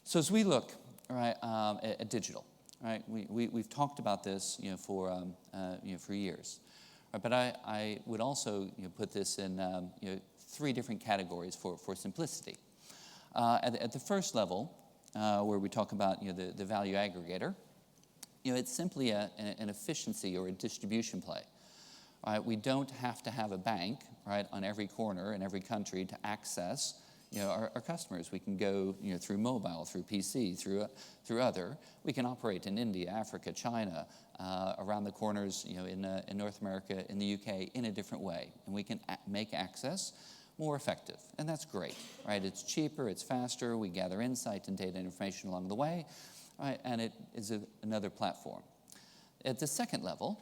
So as we look, right, at digital, right, we've talked about this, for years, right, but I would also put this in three different categories for simplicity. At the first level, where we talk about the value aggregator, it's simply an efficiency or a distribution play. Right? We don't have to have a bank, right, on every corner in every country to access our customers. We can go through mobile, through PC, through other. We can operate in India, Africa, China, around the corners in North America, in the UK, in a different way. And we can make access more effective. And that's great, right? It's cheaper, it's faster, we gather insight and data and information along the way, right? And it is another platform. At the second level,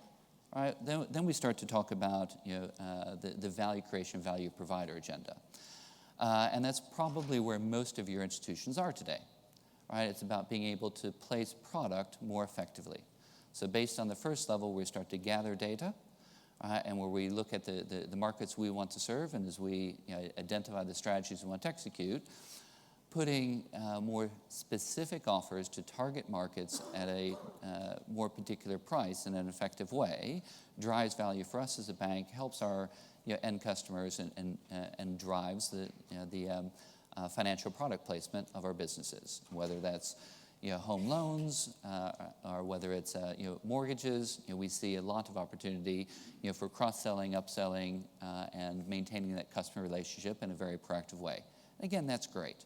right, then we start to talk about the value creation, value provider agenda. And that's probably where most of your institutions are today, right? It's about being able to place product more effectively. So based on the first level, we start to gather data, and where we look at the markets we want to serve, and as we identify the strategies we want to execute, putting more specific offers to target markets at a more particular price in an effective way drives value for us as a bank, helps our end customers, and drives the financial product placement of our businesses, whether that's home loans, or whether it's mortgages. We see a lot of opportunity for cross-selling, upselling, and maintaining that customer relationship in a very proactive way. Again, that's great.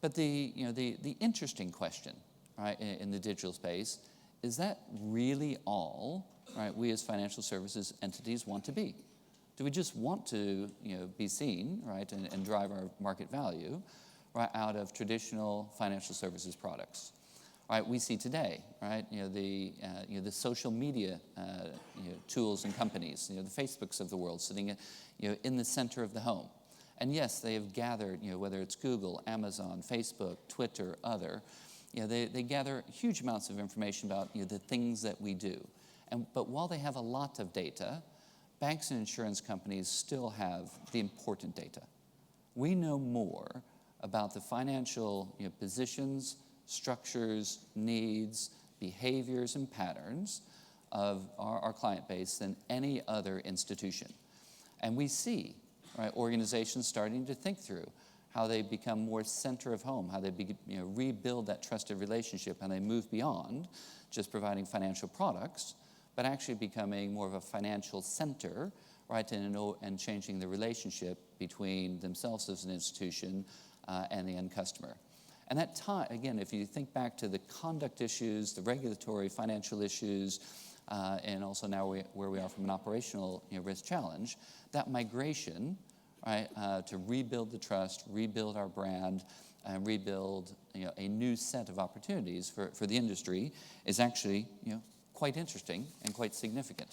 But the interesting question, right, in the digital space, is that really all, right, we as financial services entities want to be? Do we just want to be seen, right, and drive our market value, right, out of traditional financial services products? Right, we see today, right, the social media tools and companies, the Facebooks of the world sitting in the center of the home. And yes, they have gathered, whether it's Google, Amazon, Facebook, Twitter, other, they gather huge amounts of information about the things that we do. But while they have a lot of data, banks and insurance companies still have the important data. We know more about the financial positions, structures, needs, behaviors, and patterns of our client base than any other institution. And we see, right, organizations starting to think through how they become more center of home, how they rebuild that trusted relationship, and they move beyond just providing financial products, but actually becoming more of a financial center, right, and changing the relationship between themselves as an institution and the end customer. And that time, again, if you think back to the conduct issues, the regulatory financial issues, and also now where we are from an operational risk challenge, that migration, right, to rebuild the trust, rebuild our brand, and rebuild a new set of opportunities for the industry is actually quite interesting and quite significant.